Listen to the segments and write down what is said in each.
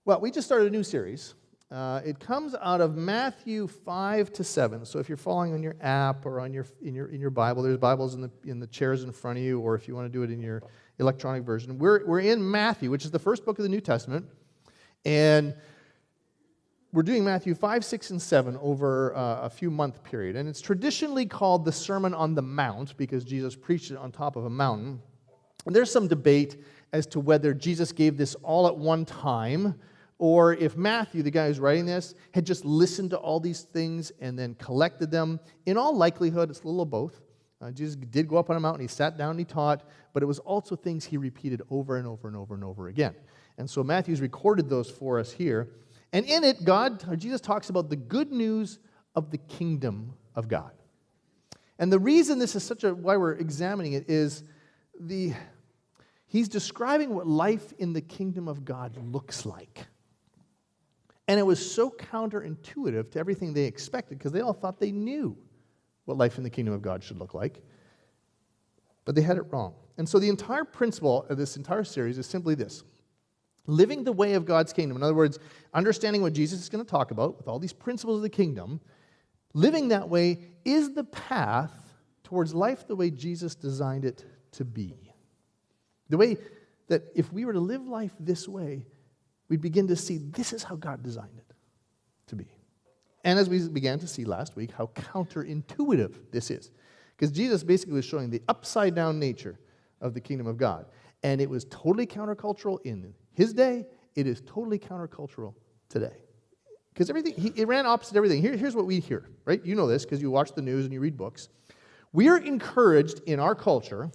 Well, we just started a new series. It comes out of Matthew 5 to 7. So if you're following on your app or on in your Bible, there's Bibles in the chairs in front of you, or if you want to do it in your electronic version. We're in Matthew, which is the first book of the New Testament, and we're doing Matthew 5, 6, and 7 over a few month period. And it's traditionally called the Sermon on the Mount because Jesus preached it on top of a mountain. And there's some debate as to whether Jesus gave this all at one time, or if Matthew, the guy who's writing this, had just listened to all these things and then collected them. In all likelihood, it's a little of both. Jesus did go up on a mountain, he sat down and he taught, but it was also things he repeated over and over and over and over again. And so Matthew's recorded those for us here. And in it, Jesus talks about the good news of the kingdom of God. And the reason this is why we're examining it is he's describing what life in the kingdom of God looks like. And it was so counterintuitive to everything they expected because they all thought they knew what life in the kingdom of God should look like. But they had it wrong. And so the entire principle of this entire series is simply this: living the way of God's kingdom. In other words, understanding what Jesus is going to talk about with all these principles of the kingdom, living that way is the path towards life the way Jesus designed it to be. The way that if we were to live life this way, we'd begin to see this is how God designed it to be. And as we began to see last week, how counterintuitive this is. Because Jesus basically was showing the upside-down nature of the kingdom of God. And it was totally countercultural in his day. It is totally countercultural today. Because it ran opposite everything. Here's what we hear, right? You know this because you watch the news and you read books. We are encouraged in our culture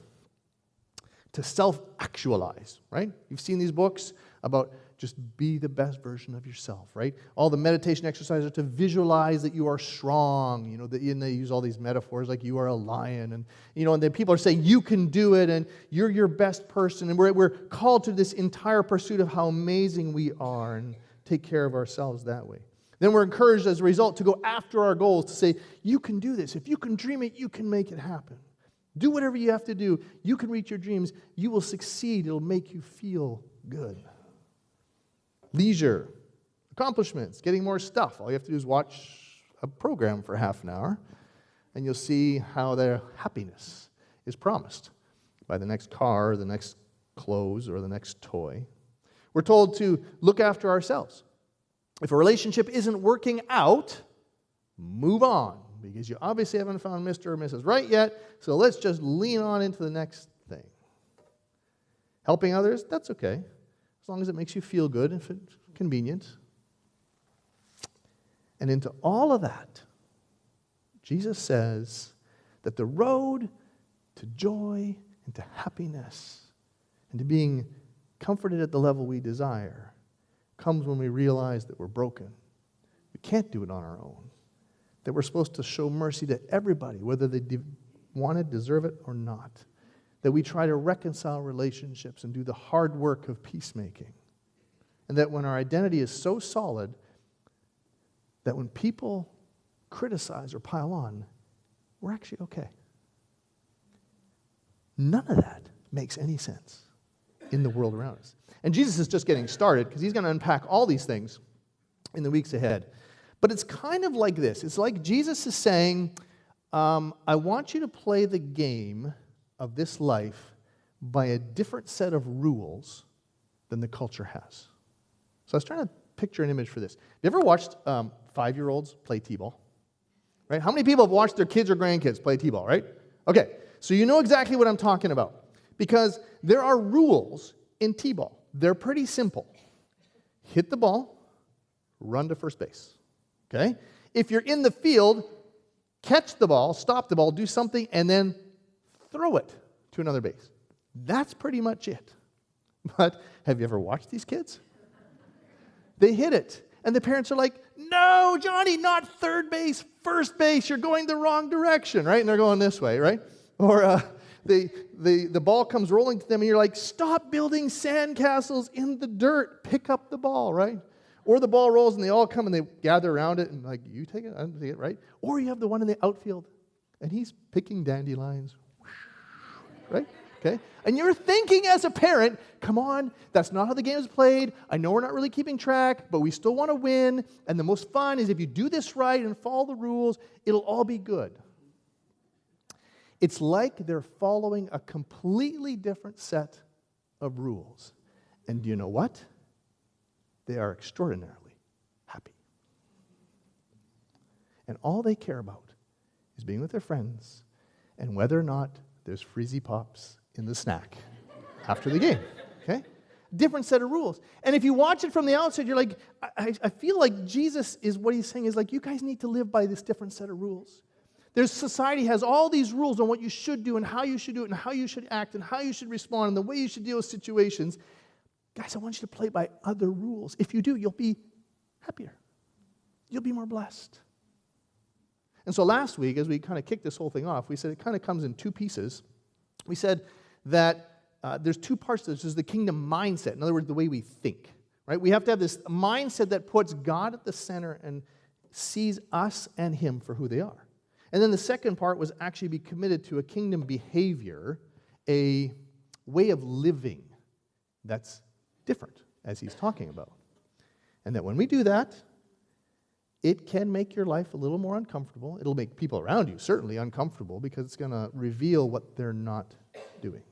to self-actualize, right? You've seen these books about just be the best version of yourself, right? All the meditation exercises are to visualize that you are strong, and they use all these metaphors like you are a lion, and then people are saying you can do it, and you're your best person, and we're called to this entire pursuit of how amazing we are and take care of ourselves that way. Then we're encouraged as a result to go after our goals, to say, you can do this. If you can dream it, you can make it happen. Do whatever you have to do. You can reach your dreams. You will succeed. It'll make you feel good. Leisure, accomplishments, getting more stuff. All you have to do is watch a program for half an hour, and you'll see how their happiness is promised by the next car, or the next clothes, or the next toy. We're told to look after ourselves. If a relationship isn't working out, move on, because you obviously haven't found Mr. or Mrs. Right yet, so let's just lean on into the next thing. Helping others, that's okay, as long as it makes you feel good, if it's convenient. And into all of that, Jesus says that the road to joy and to happiness and to being comforted at the level we desire comes when we realize that we're broken. We can't do it on our own. That we're supposed to show mercy to everybody, whether they want it, deserve it, or not. That we try to reconcile relationships and do the hard work of peacemaking. And that when our identity is so solid, that when people criticize or pile on, we're actually okay. None of that makes any sense in the world around us. And Jesus is just getting started because he's going to unpack all these things in the weeks ahead. But it's kind of like this. It's like Jesus is saying, I want you to play the game of this life by a different set of rules than the culture has. So I was trying to picture an image for this. Have you ever watched 5-year-olds play t-ball? Right? How many people have watched their kids or grandkids play t-ball, right? Okay, so you know exactly what I'm talking about. Because there are rules in t-ball. They're pretty simple. Hit the ball, run to first base. Okay? If you're in the field, catch the ball, stop the ball, do something, and then throw it to another base. That's pretty much it. But have you ever watched these kids? They hit it. And the parents are like, no, Johnny, not third base, first base. You're going the wrong direction, right? And they're going this way, right? Or the ball comes rolling to them, and you're like, stop building sandcastles in the dirt. Pick up the ball, right? Or the ball rolls and they all come and they gather around it and like, you take it, I take it, right? Or you have the one in the outfield and he's picking dandelions, right? Okay? And you're thinking as a parent, come on, that's not how the game is played. I know we're not really keeping track, but we still want to win. And the most fun is if you do this right and follow the rules, it'll all be good. It's like they're following a completely different set of rules. And do you know what? They are extraordinarily happy. And all they care about is being with their friends and whether or not there's Freezy Pops in the snack after the game, okay? Different set of rules. And if you watch it from the outside, you're like, I feel like Jesus is what he's saying is like, you guys need to live by this different set of rules. There's society has all these rules on what you should do and how you should do it and how you should act and how you should respond and the way you should deal with situations. Guys, I want you to play by other rules. If you do, you'll be happier. You'll be more blessed. And so last week, as we kind of kicked this whole thing off, we said it kind of comes in two pieces. We said that there's two parts to this. There's the kingdom mindset. In other words, the way we think. Right? We have to have this mindset that puts God at the center and sees us and him for who they are. And then the second part was actually be committed to a kingdom behavior, a way of living that's different, as he's talking about. And that when we do that, it can make your life a little more uncomfortable. It'll make people around you certainly uncomfortable because it's going to reveal what they're not doing.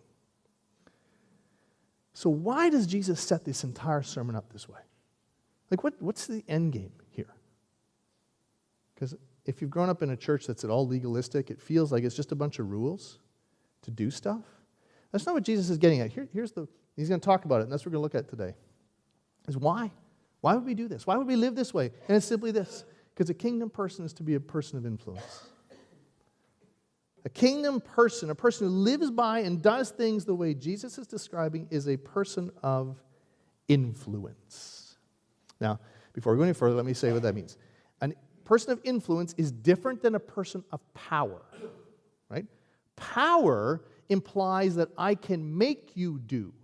So why does Jesus set this entire sermon up this way? Like, what's the end game here? Because if you've grown up in a church that's at all legalistic, it feels like it's just a bunch of rules to do stuff. That's not what Jesus is getting at. He's going to talk about it, and that's what we're going to look at today. Is why? Why would we do this? Why would we live this way? And it's simply this. Because a kingdom person is to be a person of influence. A kingdom person, a person who lives by and does things the way Jesus is describing, is a person of influence. Now, before we go any further, let me say what that means. A person of influence is different than a person of power. Right? Power implies that I can make you do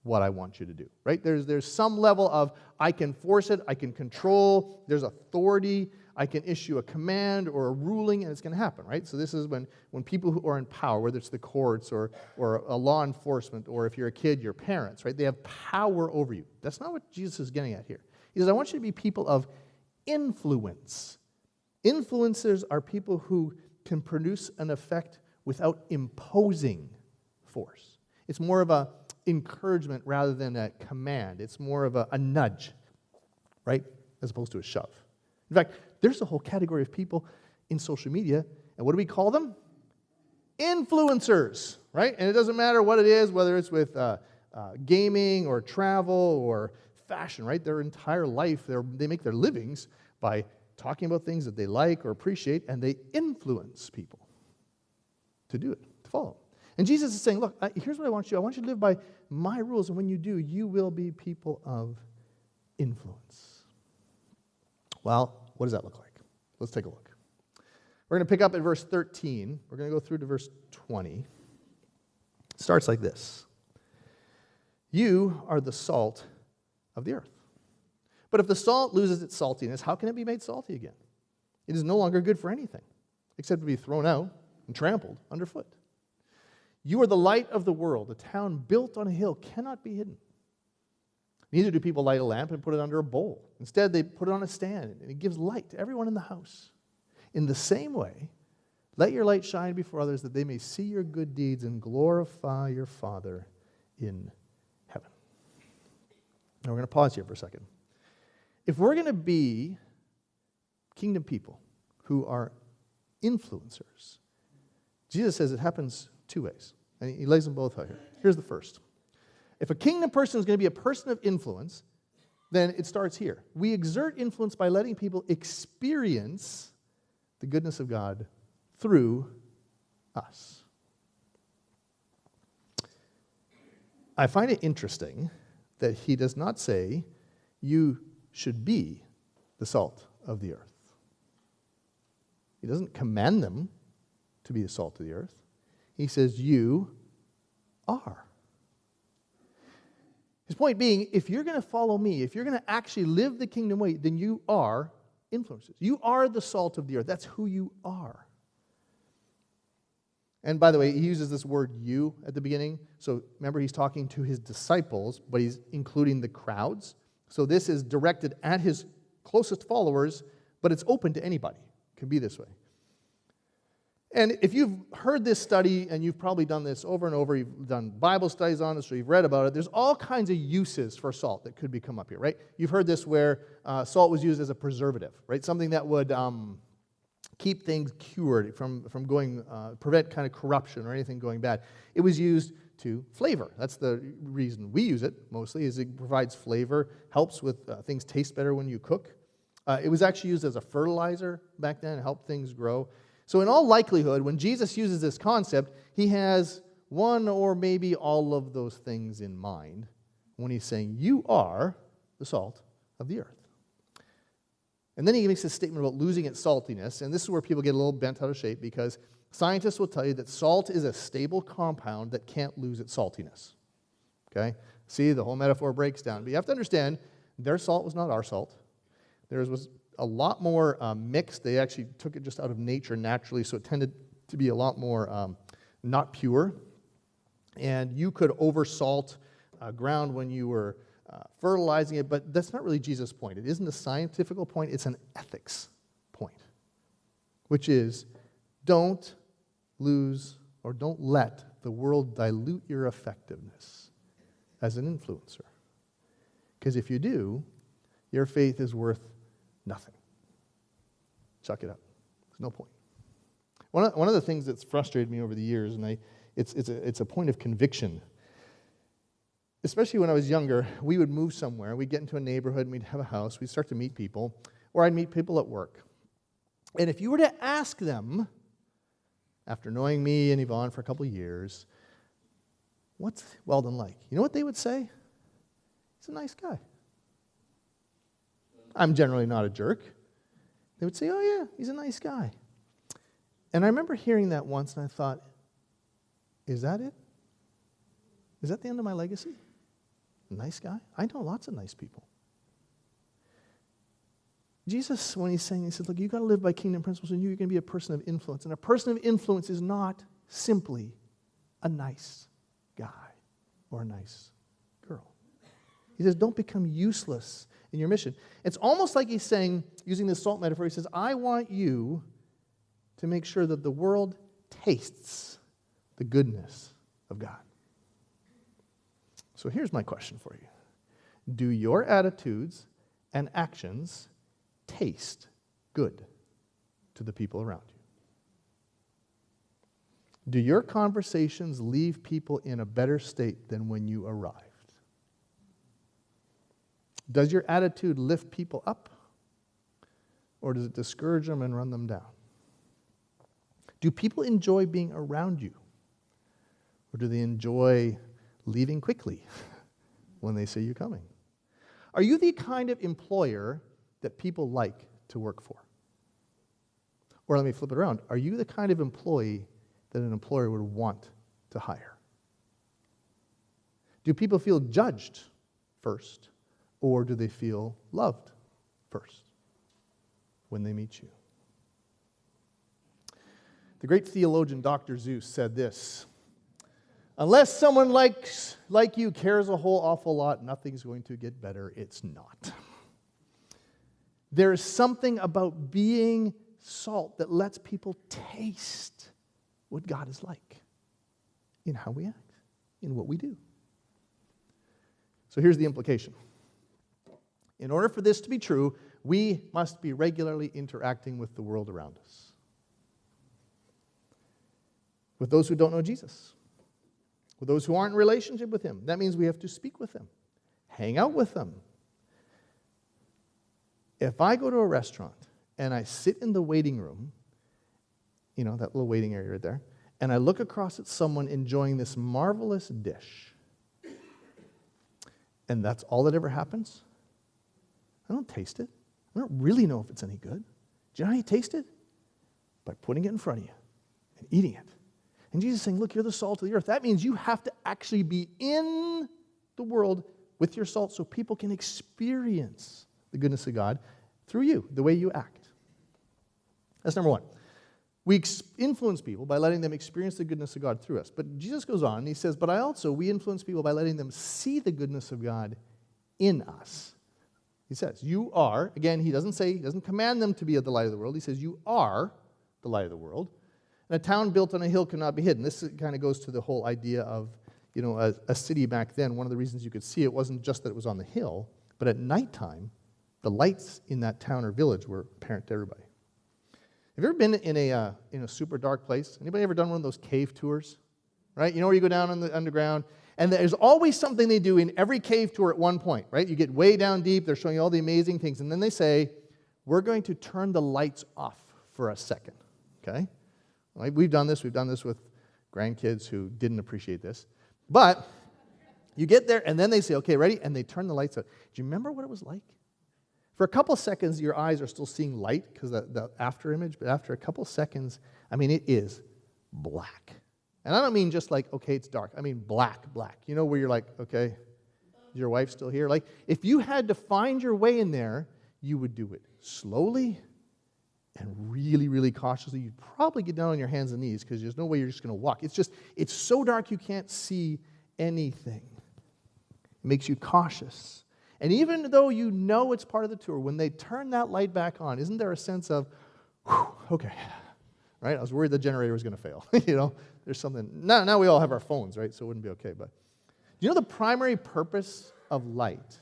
what I want you to do, right? There's some level of I can force it, I can control, there's authority, I can issue a command or a ruling, and it's going to happen, right? So this is when people who are in power, whether it's the courts or a law enforcement, or if you're a kid, your parents, right? They have power over you. That's not what Jesus is getting at here. He says, I want you to be people of influence. Influencers are people who can produce an effect without imposing force. It's more of a encouragement rather than a command. It's more of a nudge, right? As opposed to a shove. In fact, there's a whole category of people in social media, and what do we call them? Influencers, right? And it doesn't matter what it is, whether it's with gaming or travel or fashion, right? Their entire life, they make their livings by talking about things that they like or appreciate, and they influence people to do it, to follow. And Jesus is saying, look, here's what I want you to do. I want you to live by my rules, and when you do, you will be people of influence. Well, what does that look like? Let's take a look. We're going to pick up at verse 13. We're going to go through to verse 20. It starts like this. You are the salt of the earth. But if the salt loses its saltiness, how can it be made salty again? It is no longer good for anything, except to be thrown out and trampled underfoot. You are the light of the world. A town built on a hill cannot be hidden. Neither do people light a lamp and put it under a bowl. Instead, they put it on a stand, and it gives light to everyone in the house. In the same way, let your light shine before others, that they may see your good deeds and glorify your Father in heaven. Now, we're going to pause here for a second. If we're going to be kingdom people who are influencers, Jesus says it happens two ways. And he lays them both out here. Here's the first. If a kingdom person is going to be a person of influence, then it starts here. We exert influence by letting people experience the goodness of God through us. I find it interesting that he does not say you should be the salt of the earth. He doesn't command them to be the salt of the earth. He says, you are. His point being, if you're going to follow me, if you're going to actually live the kingdom way, then you are influencers. You are the salt of the earth. That's who you are. And by the way, he uses this word you at the beginning. So remember, he's talking to his disciples, but he's including the crowds. So this is directed at his closest followers, but it's open to anybody. It can be this way. And if you've heard this study, and you've probably done this over and over, you've done Bible studies on this, or you've read about it, there's all kinds of uses for salt that could come up here, right? You've heard this where salt was used as a preservative, right? Something that would keep things cured from going, prevent kind of corruption or anything going bad. It was used to flavor. That's the reason we use it mostly, is it provides flavor, helps with things taste better when you cook. It was actually used as a fertilizer back then, helped things grow. So in all likelihood, when Jesus uses this concept, he has one or maybe all of those things in mind when he's saying, you are the salt of the earth. And then he makes a statement about losing its saltiness, and this is where people get a little bent out of shape, because scientists will tell you that salt is a stable compound that can't lose its saltiness. Okay? See, the whole metaphor breaks down. But you have to understand, their salt was not our salt. Theirs was a lot more mixed. They actually took it just out of nature naturally, so it tended to be a lot more not pure. And you could oversalt ground when you were fertilizing it, but that's not really Jesus' point. It isn't a scientific point, it's an ethics point, which is don't lose or don't let the world dilute your effectiveness as an influencer. Because if you do, your faith is worth nothing. Chuck it up. There's no point. One of the things that's frustrated me over the years, and it's a point of conviction, especially when I was younger, we would move somewhere, we'd get into a neighborhood, and we'd have a house, we'd start to meet people, or I'd meet people at work. And if you were to ask them, after knowing me and Yvonne for a couple of years, what's Weldon like? You know what they would say? He's a nice guy. I'm generally not a jerk. They would say, oh yeah, he's a nice guy. And I remember hearing that once, and I thought, is that it? Is that the end of my legacy? Nice guy? I know lots of nice people. Jesus, when he's saying, he says, look, you've got to live by kingdom principles, and you're going to be a person of influence. And a person of influence is not simply a nice guy or a nice girl. He says, don't become useless in your mission. It's almost like he's saying, using this salt metaphor, he says, I want you to make sure that the world tastes the goodness of God. So here's my question for you. Do your attitudes and actions taste good to the people around you? Do your conversations leave people in a better state than when you arrived? Does your attitude lift people up, or does it discourage them and run them down? Do people enjoy being around you, or do they enjoy leaving quickly when they see you coming? Are you the kind of employer that people like to work for? Or let me flip it around. Are you the kind of employee that an employer would want to hire? Do people feel judged first, or do they feel loved first when they meet you? The great theologian Dr. Seuss said this: unless someone like you cares a whole awful lot, nothing's going to get better. It's not. There is something about being salt that lets people taste what God is like in how we act, in what we do. So here's the implication. In order for this to be true, we must be regularly interacting with the world around us. With those who don't know Jesus. With those who aren't in relationship with him. That means we have to speak with them, hang out with them. If I go to a restaurant and I sit in the waiting room, you know, that little waiting area right there, and I look across at someone enjoying this marvelous dish, and that's all that ever happens, I don't taste it. I don't really know if it's any good. Do you know how you taste it? By putting it in front of you and eating it. And Jesus is saying, look, you're the salt of the earth. That means you have to actually be in the world with your salt so people can experience the goodness of God through you, the way you act. That's number one. We influence people by letting them experience the goodness of God through us. But Jesus goes on, and he says, but we influence people by letting them see the goodness of God in us. He says, you are, again, he doesn't command them to be the light of the world. He says, you are the light of the world. And a town built on a hill cannot be hidden. This kind of goes to the whole idea of, a city back then. One of the reasons you could see it wasn't just that it was on the hill, but at nighttime, the lights in that town or village were apparent to everybody. Have you ever been in a super dark place? Anybody ever done one of those cave tours? Right? You know where you go down in the underground, and there's always something they do in every cave tour at one point, right? You get way down deep, they're showing you all the amazing things, and then they say, we're going to turn the lights off for a second, okay? Right? We've done this with grandkids who didn't appreciate this. But you get there, and then they say, okay, ready? And they turn the lights out. Do you remember what it was like? For a couple seconds, your eyes are still seeing light because the after image, but after a couple seconds, it is black. And I don't mean just like, okay, it's dark. I mean black. You know, where you're like, okay, is your wife still here? Like, if you had to find your way in there, you would do it slowly and really, really cautiously. You'd probably get down on your hands and knees because there's no way you're just going to walk. It's so dark you can't see anything. It makes you cautious. And even though you know it's part of the tour, when they turn that light back on, isn't there a sense of, whew, okay, right? I was worried the generator was going to fail. There's something. Now we all have our phones, right? So it wouldn't be okay. But do you know the primary purpose of light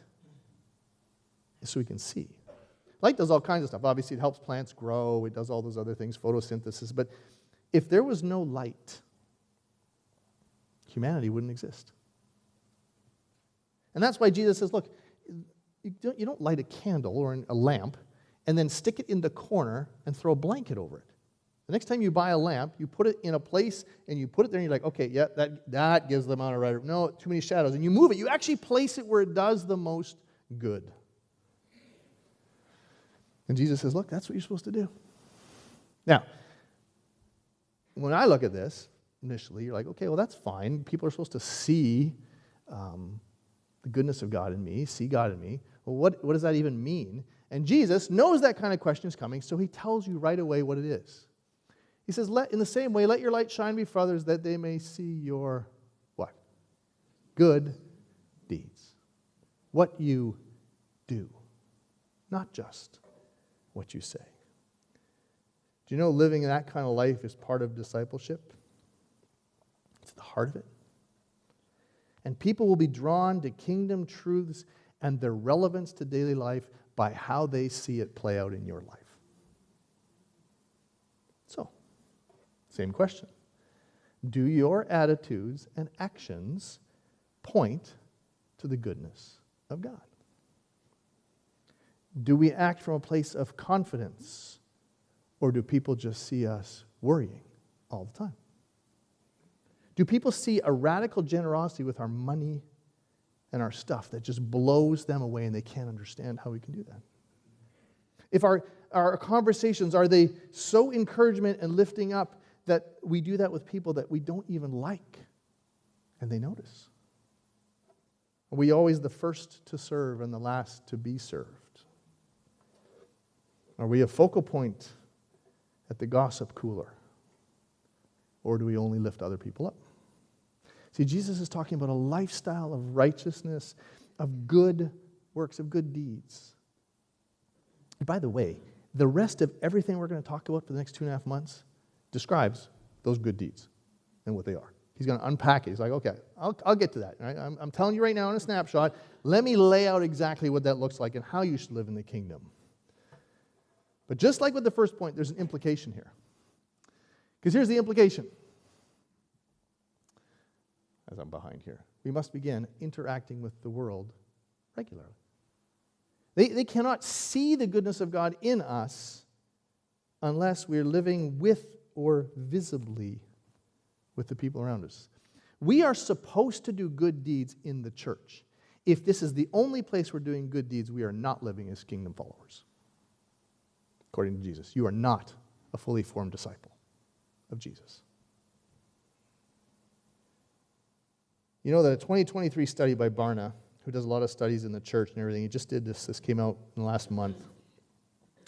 is so we can see? Light does all kinds of stuff. Obviously, it helps plants grow. It does all those other things, photosynthesis. But if there was no light, humanity wouldn't exist. And that's why Jesus says, look, you don't light a candle or a lamp and then stick it in the corner and throw a blanket over it. The next time you buy a lamp, you put it in a place and you put it there and you're like, okay, yeah, that gives the amount of right. No, too many shadows. And you move it. You actually place it where it does the most good. And Jesus says, look, that's what you're supposed to do. Now, when I look at this, initially, you're like, okay, well, that's fine. People are supposed to see the goodness of God in me, see God in me. Well, what does that even mean? And Jesus knows that kind of question is coming, so he tells you right away what it is. He says, in the same way, let your light shine before others that they may see your what? Good deeds. What you do, not just what you say. Do you know living that kind of life is part of discipleship? It's the heart of it. And people will be drawn to kingdom truths and their relevance to daily life by how they see it play out in your life. So, same question. Do your attitudes and actions point to the goodness of God? Do we act from a place of confidence, or do people just see us worrying all the time? Do people see a radical generosity with our money and our stuff that just blows them away and they can't understand how we can do that? If our conversations, are they so encouragement and lifting up that we do that with people that we don't even like and they notice? Are we always the first to serve and the last to be served? Are we a focal point at the gossip cooler? Or do we only lift other people up? See, Jesus is talking about a lifestyle of righteousness, of good works, of good deeds. And by the way, the rest of everything we're going to talk about for the next 2.5 months describes those good deeds and what they are. He's going to unpack it. He's like, okay, I'll get to that. Right? I'm telling you right now in a snapshot, let me lay out exactly what that looks like and how you should live in the kingdom. But just like with the first point, there's an implication here. Because here's the implication. As I'm behind here, we must begin interacting with the world regularly. They cannot see the goodness of God in us unless we're living with or visibly with the people around us. We are supposed to do good deeds in the church. If this is the only place we're doing good deeds, we are not living as kingdom followers. According to Jesus, you are not a fully formed disciple of Jesus. You know that a 2023 study by Barna, who does a lot of studies in the church and everything, he just did this. This came out in the last month.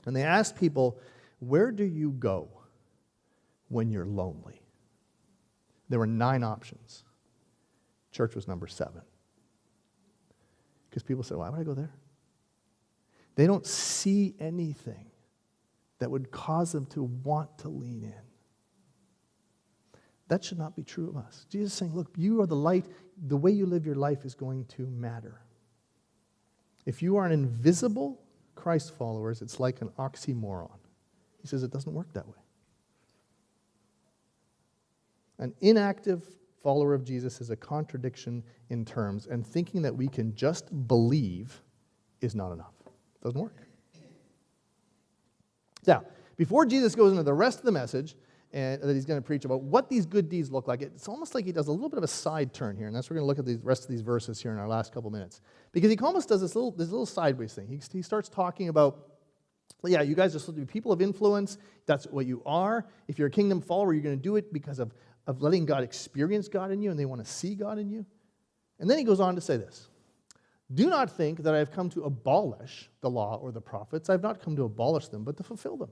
And they asked people, where do you go when you're lonely. There were 9 options. Church was number 7. Because people say, why would I go there? They don't see anything that would cause them to want to lean in. That should not be true of us. Jesus is saying, look, you are the light. The way you live your life is going to matter. If you are an invisible Christ follower, it's like an oxymoron. He says it doesn't work that way. An inactive follower of Jesus is a contradiction in terms, and thinking that we can just believe is not enough. It doesn't work. Now, before Jesus goes into the rest of the message and that he's going to preach about what these good deeds look like, it's almost like he does a little bit of a side turn here, and that's we're going to look at the rest of these verses here in our last couple minutes. Because he almost does this little sideways thing. He starts talking about, yeah, you guys are supposed to be people of influence. That's what you are. If you're a kingdom follower, you're going to do it because of letting God experience God in you, and they want to see God in you. And then he goes on to say this. Do not think that I have come to abolish the law or the prophets. I have not come to abolish them, but to fulfill them.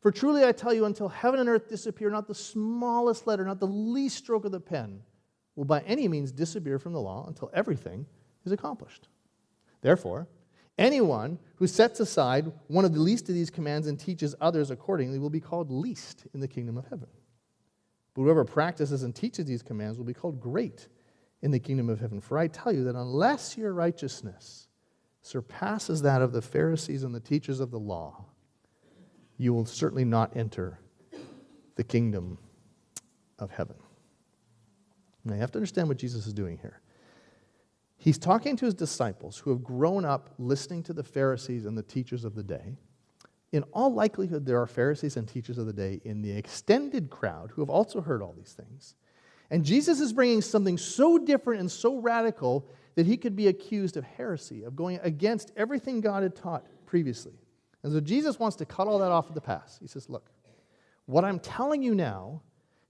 For truly I tell you, until heaven and earth disappear, not the smallest letter, not the least stroke of the pen will by any means disappear from the law until everything is accomplished. Therefore, anyone who sets aside one of the least of these commands and teaches others accordingly will be called least in the kingdom of heaven. But whoever practices and teaches these commands will be called great in the kingdom of heaven. For I tell you that unless your righteousness surpasses that of the Pharisees and the teachers of the law, you will certainly not enter the kingdom of heaven. Now you have to understand what Jesus is doing here. He's talking to his disciples who have grown up listening to the Pharisees and the teachers of the day. In all likelihood, there are Pharisees and teachers of the day in the extended crowd who have also heard all these things. And Jesus is bringing something so different and so radical that he could be accused of heresy, of going against everything God had taught previously. And so Jesus wants to cut all that off at the pass. He says, look, what I'm telling you now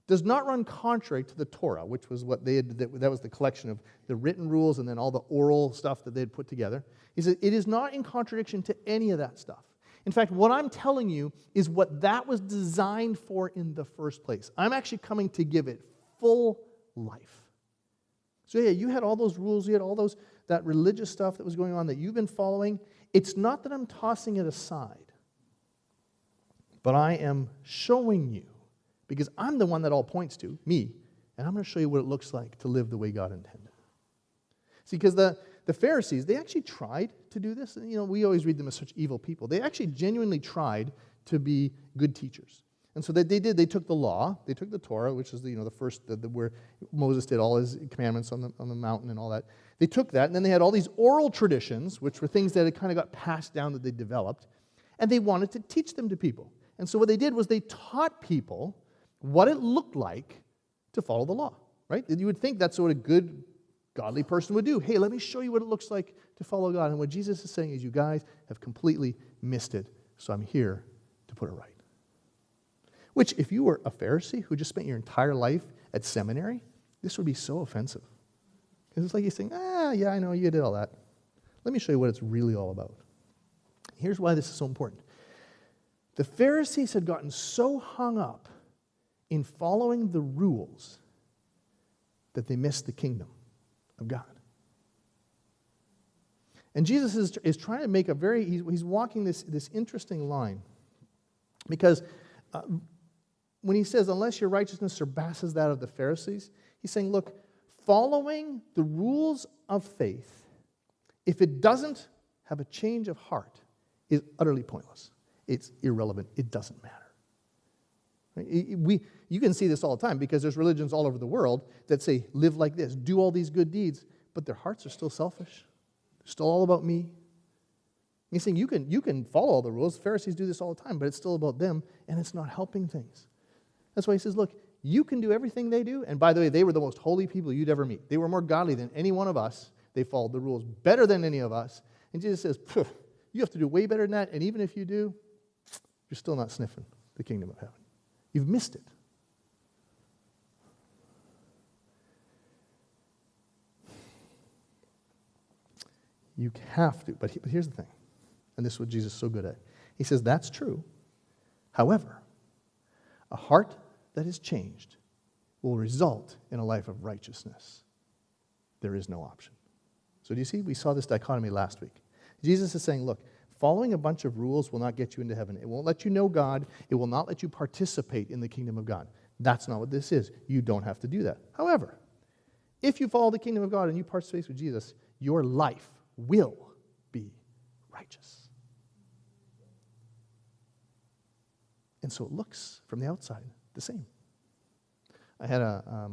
does not run contrary to the Torah, which was what they had, that was the collection of the written rules and then all the oral stuff that they had put together. He says, it is not in contradiction to any of that stuff. In fact, what I'm telling you is what that was designed for in the first place. I'm actually coming to give it full life. So yeah, you had all those rules, you had all that religious stuff that was going on that you've been following. It's not that I'm tossing it aside, but I am showing you, because I'm the one that all points to, me, and I'm going to show you what it looks like to live the way God intended. See, because the Pharisees, they actually tried to do this. And, we always read them as such evil people. They actually genuinely tried to be good teachers. And so that they did. They took the law, they took the Torah, which is the first where Moses did all his commandments on the mountain and all that. They took that, and then they had all these oral traditions, which were things that had kind of got passed down that they developed, and they wanted to teach them to people. And so what they did was they taught people what it looked like to follow the law, right? You would think that's what a good, godly person would do. Hey, let me show you what it looks like to follow God. And what Jesus is saying is, you guys have completely missed it, so I'm here to put it right. Which, if you were a Pharisee who just spent your entire life at seminary, this would be so offensive. Because it's like you're saying, yeah, I know, you did all that. Let me show you what it's really all about. Here's why this is so important. The Pharisees had gotten so hung up in following the rules that they missed the kingdom of God. And Jesus is trying to make he's walking this interesting line. Because when he says, unless your righteousness surpasses that of the Pharisees, he's saying, look, following the rules of faith, if it doesn't have a change of heart, is utterly pointless. It's irrelevant. It doesn't matter. Right? You can see this all the time because there's religions all over the world that say, live like this, do all these good deeds, but their hearts are still selfish. They're still all about me. He's saying you can follow all the rules. The Pharisees do this all the time, but it's still about them, and it's not helping things. That's why he says, look, you can do everything they do. And by the way, they were the most holy people you'd ever meet. They were more godly than any one of us. They followed the rules better than any of us. And Jesus says, you have to do way better than that, and even if you do, you're still not sniffing the kingdom of heaven. You've missed it. You have to, but here's the thing, and this is what Jesus is so good at. He says, that's true. However, A heart that is changed will result in a life of righteousness. There is no option. So do you see? We saw this dichotomy last week. Jesus is saying, look, following a bunch of rules will not get you into heaven. It won't let you know God. It will not let you participate in the kingdom of God. That's not what this is. You don't have to do that. However, if you follow the kingdom of God and you participate with Jesus, your life will be righteous. And so it looks from the outside the same. I had a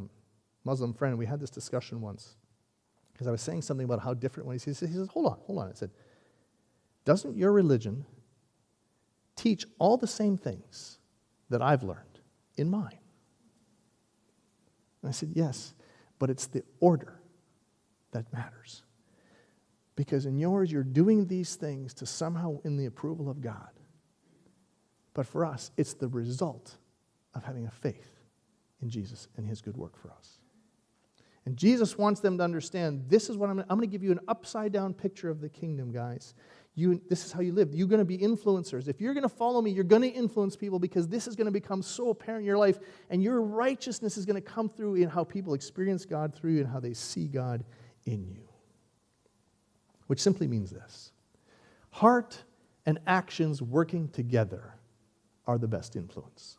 Muslim friend, and we had this discussion once because I was saying something about how different when he says, hold on. I said, doesn't your religion teach all the same things that I've learned in mine? And I said, yes, but it's the order that matters. Because in yours, you're doing these things to somehow win the approval of God. But for us, it's the result of having a faith in Jesus and his good work for us. And Jesus wants them to understand, this is what I'm going to give you an upside-down picture of the kingdom, guys. This is how you live. You're going to be influencers. If you're going to follow me, you're going to influence people because this is going to become so apparent in your life, and your righteousness is going to come through in how people experience God through you and how they see God in you. Which simply means this: heart and actions working together are the best influence.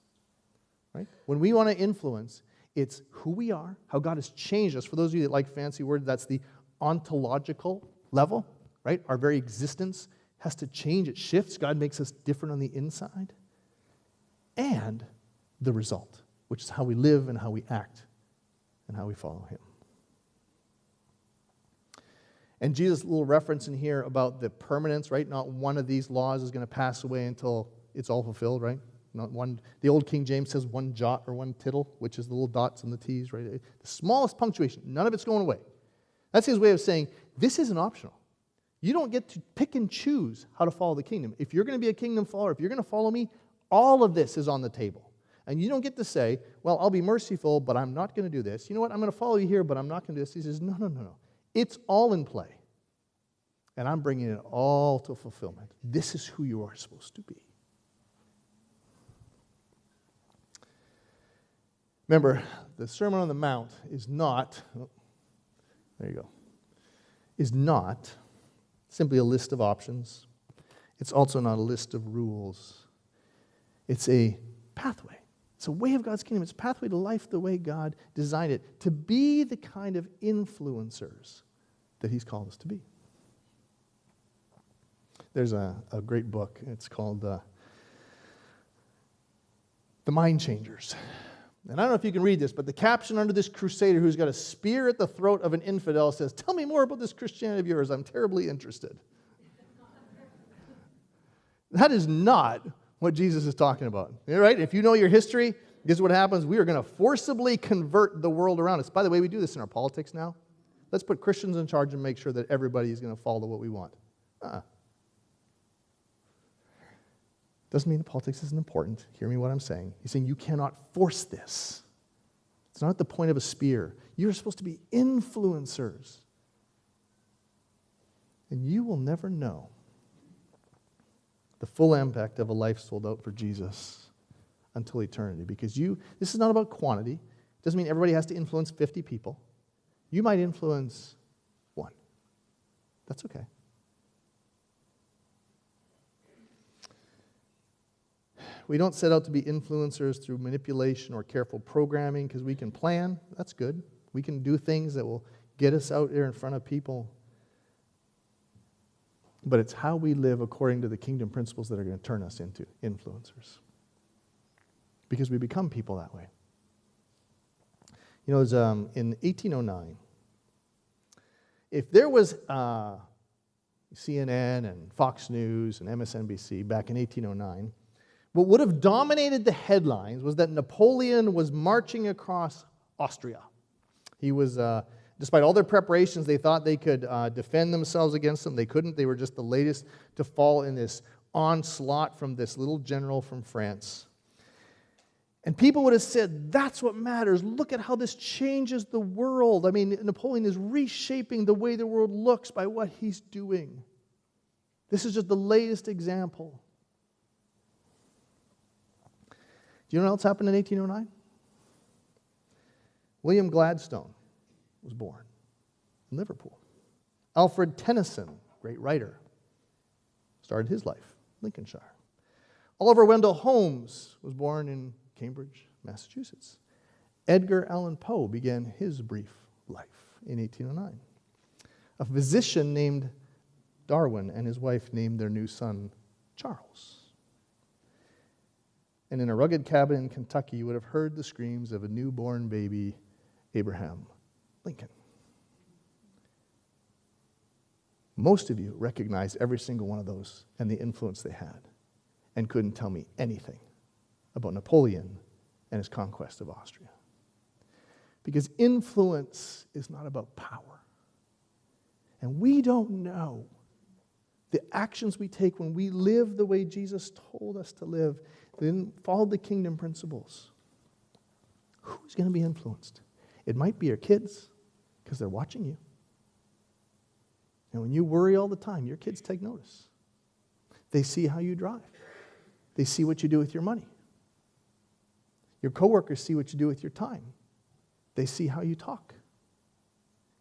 Right? When we want to influence, it's who we are, how God has changed us. For those of you that like fancy words, that's the ontological level, right? Our very existence has to change. It shifts. God makes us different on the inside. And the result, which is how we live and how we act and how we follow him. And Jesus' little reference in here about the permanence, right? Not one of these laws is going to pass away until it's all fulfilled, right? Not one. The old King James says one jot or one tittle, which is the little dots and the T's, right? The smallest punctuation. None of it's going away. That's his way of saying this isn't optional. You don't get to pick and choose how to follow the kingdom. If you're going to be a kingdom follower, if you're going to follow me, all of this is on the table. And you don't get to say, well, I'll be merciful, but I'm not going to do this. You know what? I'm going to follow you here, but I'm not going to do this. He says, no. It's all in play. And I'm bringing it all to fulfillment. This is who you are supposed to be. Remember, the Sermon on the Mount is not, is not simply a list of options. It's also not a list of rules. It's a pathway. It's a way of God's kingdom. It's a pathway to life the way God designed it, to be the kind of influencers that he's called us to be. There's a great book. It's called The Mind Changers. And I don't know if you can read this, but the caption under this crusader who's got a spear at the throat of an infidel says, tell me more about this Christianity of yours. I'm terribly interested. That is not what Jesus is talking about. Right? If you know your history, this is what happens. We are going to forcibly convert the world around us. By the way, we do this in our politics now. Let's put Christians in charge and make sure that everybody is going to follow what we want. Doesn't mean that politics isn't important. Hear me what I'm saying. He's saying you cannot force this. It's not at the point of a spear. You're supposed to be influencers. And you will never know the full impact of a life sold out for Jesus until eternity. Because this is not about quantity. It doesn't mean everybody has to influence 50 people. You might influence one. That's okay. We don't set out to be influencers through manipulation or careful programming because we can plan. That's good. We can do things that will get us out there in front of people. But it's how we live according to the kingdom principles that are going to turn us into influencers. Because we become people that way. You know, it was, in 1809, if there was CNN and Fox News and MSNBC back in 1809, what would have dominated the headlines was that Napoleon was marching across Austria. He was, despite all their preparations, they thought they could defend themselves against them. They couldn't. They were just the latest to fall in this onslaught from this little general from France. And people would have said, that's what matters. Look at how this changes the world. I mean, Napoleon is reshaping the way the world looks by what he's doing. This is just the latest example. Do you know what else happened in 1809? William Gladstone was born in Liverpool. Alfred Tennyson, great writer, started his life in Lincolnshire. Oliver Wendell Holmes was born in Cambridge, Massachusetts. Edgar Allan Poe began his brief life in 1809. A physician named Darwin and his wife named their new son Charles. And in a rugged cabin in Kentucky, you would have heard the screams of a newborn baby, Abraham Lincoln. Most of you recognize every single one of those and the influence they had, and couldn't tell me anything about Napoleon and his conquest of Austria. Because influence is not about power. And we don't know the actions we take when we live the way Jesus told us to live, then follow the kingdom principles. Who's going to be influenced? It might be your kids, because they're watching you. And when you worry all the time, your kids take notice. They see how you drive. They see what you do with your money. Your coworkers see what you do with your time. They see how you talk.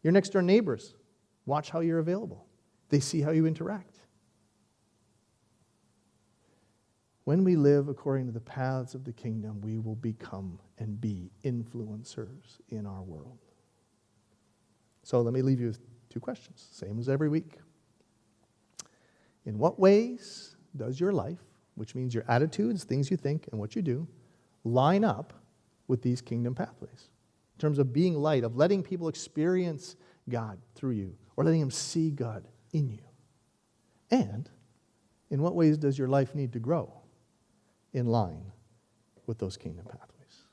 Your next door neighbors watch how you're available. They see how you interact. When we live according to the paths of the kingdom, we will become and be influencers in our world. So let me leave you with 2 questions, same as every week. In what ways does your life, which means your attitudes, things you think, and what you do, line up with these kingdom pathways? In terms of being light, of letting people experience God through you, or letting them see God in you. And in what ways does your life need to grow in line with those kingdom pathways?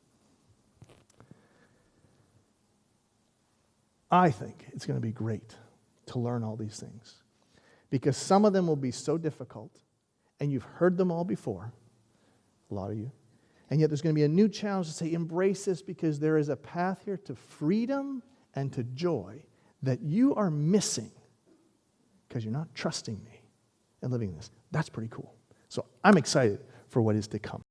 I think it's going to be great to learn all these things, because some of them will be so difficult, and you've heard them all before, a lot of you, and yet there's going to be a new challenge to say, embrace this, because there is a path here to freedom and to joy that you are missing because you're not trusting me and living this. That's pretty cool. So I'm excited for what is to come.